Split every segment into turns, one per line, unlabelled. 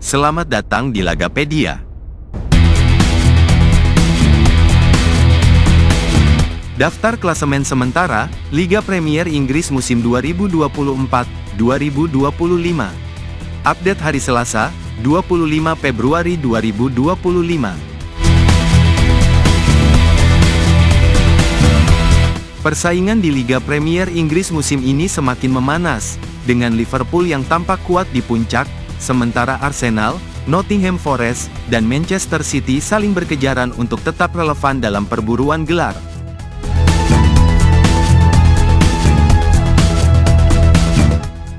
Selamat datang di Lagapedia. Daftar klasemen sementara Liga Premier Inggris musim 2024-2025. Update hari Selasa, 25 Februari 2025. Persaingan di Liga Premier Inggris musim ini semakin memanas, dengan Liverpool yang tampak kuat di puncak, sementara Arsenal, Nottingham Forest, dan Manchester City saling berkejaran untuk tetap relevan dalam perburuan gelar.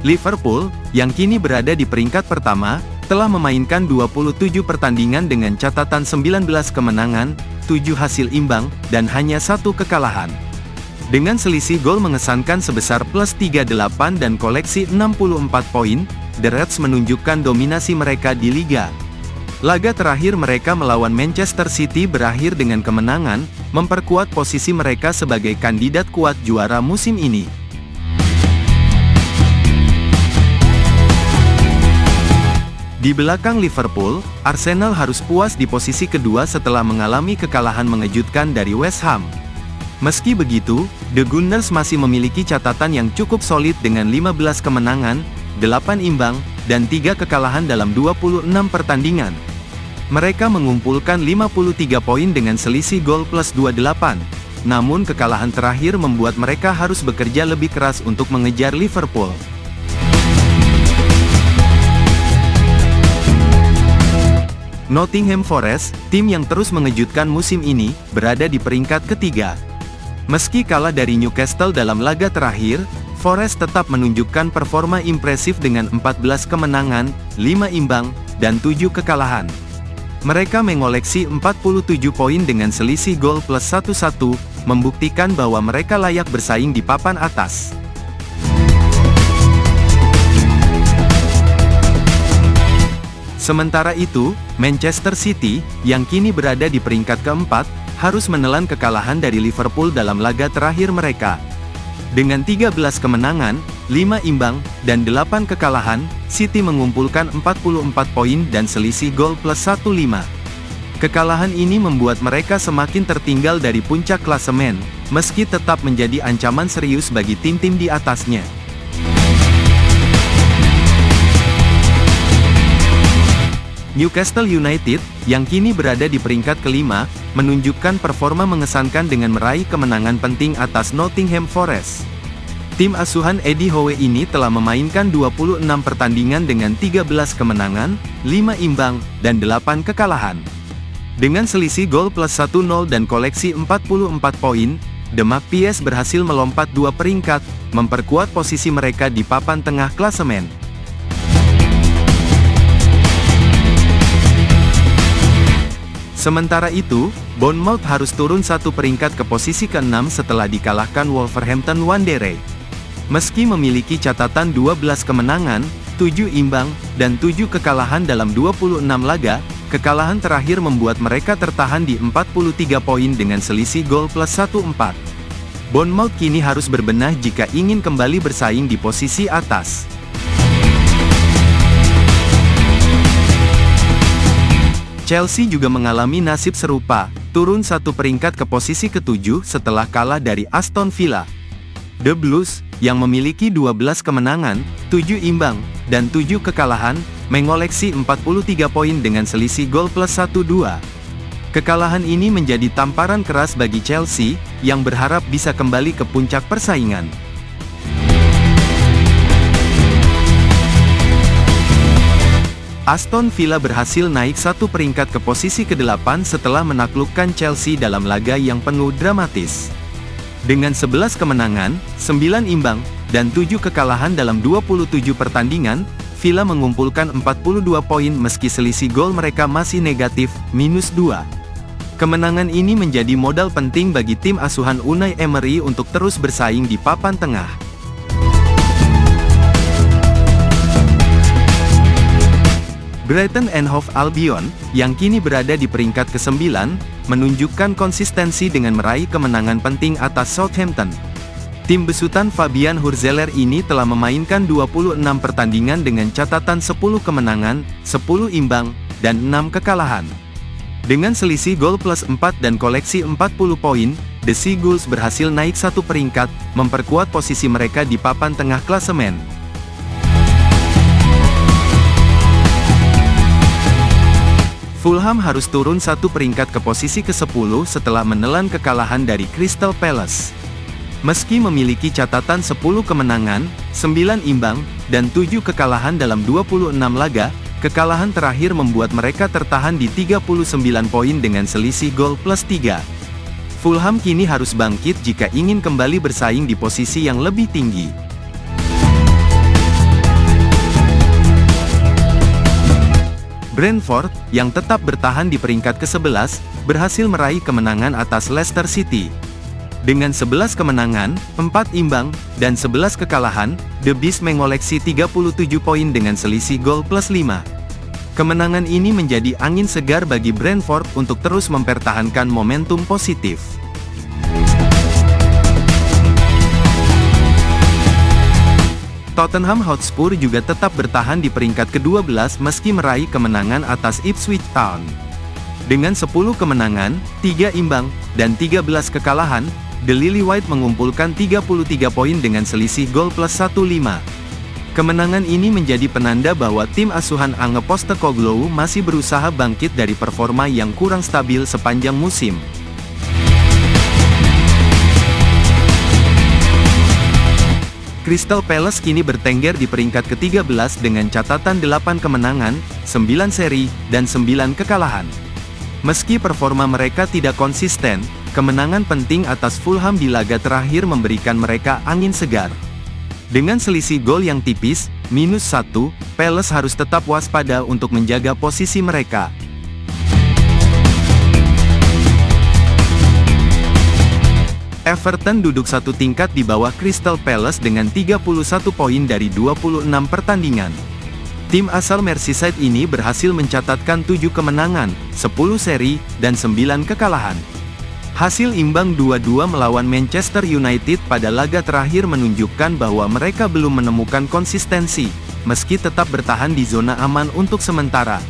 Liverpool, yang kini berada di peringkat pertama, telah memainkan 27 pertandingan dengan catatan 19 kemenangan, 7 hasil imbang, dan hanya 1 kekalahan. Dengan selisih gol mengesankan sebesar +38 dan koleksi 64 poin, The Reds menunjukkan dominasi mereka di liga. Laga terakhir mereka melawan Manchester City berakhir dengan kemenangan, memperkuat posisi mereka sebagai kandidat kuat juara musim ini. Di belakang Liverpool, Arsenal harus puas di posisi kedua setelah mengalami kekalahan mengejutkan dari West Ham. Meski begitu, The Gunners masih memiliki catatan yang cukup solid dengan 15 kemenangan, 8 imbang, dan 3 kekalahan dalam 26 pertandingan. Mereka mengumpulkan 53 poin dengan selisih gol +28. Namun kekalahan terakhir membuat mereka harus bekerja lebih keras untuk mengejar Liverpool. Nottingham Forest, tim yang terus mengejutkan musim ini, berada di peringkat ketiga. Meski kalah dari Newcastle dalam laga terakhir, Forest tetap menunjukkan performa impresif dengan 14 kemenangan, 5 imbang, dan 7 kekalahan. Mereka mengoleksi 47 poin dengan selisih gol +11, membuktikan bahwa mereka layak bersaing di papan atas. Sementara itu, Manchester City, yang kini berada di peringkat keempat, harus menelan kekalahan dari Liverpool dalam laga terakhir mereka. Dengan 13 kemenangan, 5 imbang, dan 8 kekalahan, City mengumpulkan 44 poin dan selisih gol +15. Kekalahan ini membuat mereka semakin tertinggal dari puncak klasemen, meski tetap menjadi ancaman serius bagi tim-tim di atasnya. Newcastle United, yang kini berada di peringkat kelima, menunjukkan performa mengesankan dengan meraih kemenangan penting atas Nottingham Forest. Tim asuhan Eddie Howe ini telah memainkan 26 pertandingan dengan 13 kemenangan, 5 imbang, dan 8 kekalahan. Dengan selisih gol +10 dan koleksi 44 poin, The Magpies berhasil melompat 2 peringkat, memperkuat posisi mereka di papan tengah klasemen. Sementara itu, Bournemouth harus turun 1 peringkat ke posisi ke-6 setelah dikalahkan Wolverhampton Wanderers. Meski memiliki catatan 12 kemenangan, 7 imbang, dan 7 kekalahan dalam 26 laga, kekalahan terakhir membuat mereka tertahan di 43 poin dengan selisih gol +14. Bournemouth kini harus berbenah jika ingin kembali bersaing di posisi atas. Chelsea juga mengalami nasib serupa, turun 1 peringkat ke posisi ke-7 setelah kalah dari Aston Villa. The Blues, yang memiliki 12 kemenangan, 7 imbang, dan 7 kekalahan, mengoleksi 43 poin dengan selisih gol +12. Kekalahan ini menjadi tamparan keras bagi Chelsea, yang berharap bisa kembali ke puncak persaingan. Aston Villa berhasil naik 1 peringkat ke posisi ke-8 setelah menaklukkan Chelsea dalam laga yang penuh dramatis. Dengan 11 kemenangan, 9 imbang, dan 7 kekalahan dalam 27 pertandingan, Villa mengumpulkan 42 poin meski selisih gol mereka masih negatif, -2. Kemenangan ini menjadi modal penting bagi tim asuhan Unai Emery untuk terus bersaing di papan tengah. Brighton and Hove Albion, yang kini berada di peringkat ke-9, menunjukkan konsistensi dengan meraih kemenangan penting atas Southampton. Tim besutan Fabian Hurzeler ini telah memainkan 26 pertandingan dengan catatan 10 kemenangan, 10 imbang, dan 6 kekalahan. Dengan selisih gol plus 4 dan koleksi 40 poin, The Seagulls berhasil naik satu peringkat, memperkuat posisi mereka di papan tengah klasemen. Fulham harus turun satu peringkat ke posisi ke-10 setelah menelan kekalahan dari Crystal Palace. Meski memiliki catatan 10 kemenangan, 9 imbang, dan 7 kekalahan dalam 26 laga, kekalahan terakhir membuat mereka tertahan di 39 poin dengan selisih gol plus 3. Fulham kini harus bangkit jika ingin kembali bersaing di posisi yang lebih tinggi. Brentford, yang tetap bertahan di peringkat ke-11, berhasil meraih kemenangan atas Leicester City. Dengan 11 kemenangan, 4 imbang, dan 11 kekalahan, The Beast mengoleksi 37 poin dengan selisih gol plus 5. Kemenangan ini menjadi angin segar bagi Brentford untuk terus mempertahankan momentum positif. Tottenham Hotspur juga tetap bertahan di peringkat ke-12 meski meraih kemenangan atas Ipswich Town. Dengan 10 kemenangan, 3 imbang, dan 13 kekalahan, The Lily-White mengumpulkan 33 poin dengan selisih gol plus 1,5. Kemenangan ini menjadi penanda bahwa tim asuhan Ange Postecoglou masih berusaha bangkit dari performa yang kurang stabil sepanjang musim. Crystal Palace kini bertengger di peringkat ke-13 dengan catatan 8 kemenangan, 9 seri, dan 9 kekalahan. Meski performa mereka tidak konsisten, kemenangan penting atas Fulham di laga terakhir memberikan mereka angin segar. Dengan selisih gol yang tipis, -1, Palace harus tetap waspada untuk menjaga posisi mereka. Everton duduk satu tingkat di bawah Crystal Palace dengan 31 poin dari 26 pertandingan. Tim asal Merseyside ini berhasil mencatatkan 7 kemenangan, 10 seri, dan 9 kekalahan. Hasil imbang 2-2 melawan Manchester United pada laga terakhir menunjukkan bahwa mereka belum menemukan konsistensi, meski tetap bertahan di zona aman untuk sementara.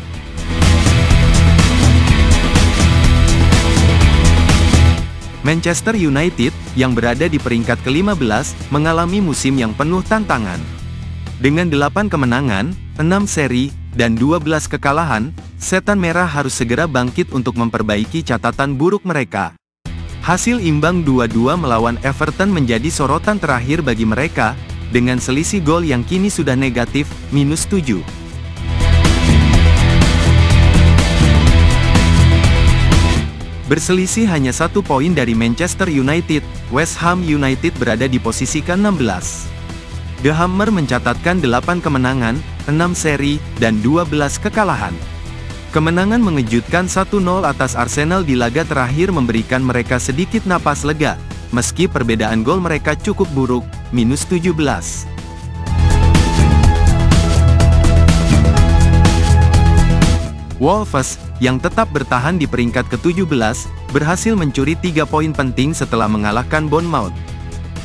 Manchester United, yang berada di peringkat ke-15, mengalami musim yang penuh tantangan. Dengan 8 kemenangan, 6 seri, dan 12 kekalahan, Setan Merah harus segera bangkit untuk memperbaiki catatan buruk mereka. Hasil imbang 2-2 melawan Everton menjadi sorotan terakhir bagi mereka, dengan selisih gol yang kini sudah negatif, -7. Berselisih hanya 1 poin dari Manchester United, West Ham United berada di posisi ke-16. The Hammer mencatatkan 8 kemenangan, 6 seri, dan 12 kekalahan. Kemenangan mengejutkan 1-0 atas Arsenal di laga terakhir memberikan mereka sedikit napas lega, meski perbedaan gol mereka cukup buruk, -17. Wolves, yang tetap bertahan di peringkat ke-17, berhasil mencuri 3 poin penting setelah mengalahkan Bournemouth.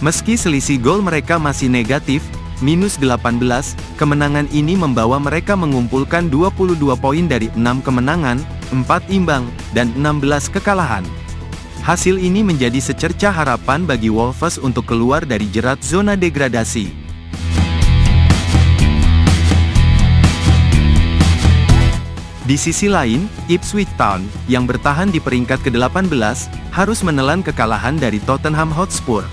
Meski selisih gol mereka masih negatif, -18, kemenangan ini membawa mereka mengumpulkan 22 poin dari 6 kemenangan, 4 imbang, dan 16 kekalahan. Hasil ini menjadi secercah harapan bagi Wolves untuk keluar dari jerat zona degradasi. Di sisi lain, Ipswich Town, yang bertahan di peringkat ke-18, harus menelan kekalahan dari Tottenham Hotspur.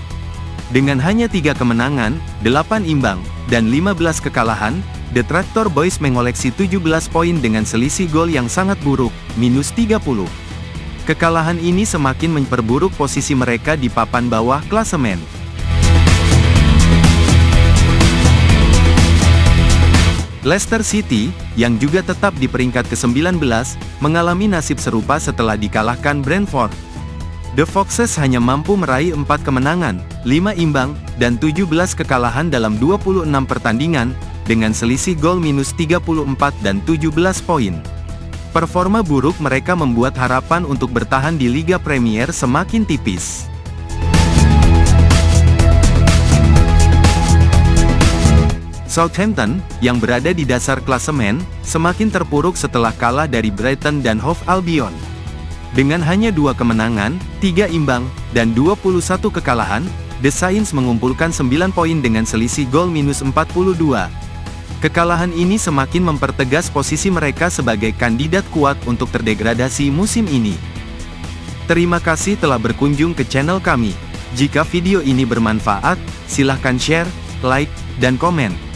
Dengan hanya 3 kemenangan, 8 imbang, dan 15 kekalahan, The Tractor Boys mengoleksi 17 poin dengan selisih gol yang sangat buruk, -30. Kekalahan ini semakin memperburuk posisi mereka di papan bawah klasemen. Leicester City, yang juga tetap di peringkat ke-19, mengalami nasib serupa setelah dikalahkan Brentford. The Foxes hanya mampu meraih 4 kemenangan, 5 imbang, dan 17 kekalahan dalam 26 pertandingan, dengan selisih gol -34 dan 17 poin. Performa buruk mereka membuat harapan untuk bertahan di Liga Premier semakin tipis. Southampton, yang berada di dasar klasemen, semakin terpuruk setelah kalah dari Brighton dan Hove Albion. Dengan hanya 2 kemenangan, 3 imbang, dan 21 kekalahan, The Saints mengumpulkan 9 poin dengan selisih gol minus 42. Kekalahan ini semakin mempertegas posisi mereka sebagai kandidat kuat untuk terdegradasi musim ini. Terima kasih telah berkunjung ke channel kami. Jika video ini bermanfaat, silahkan share, like, dan komen.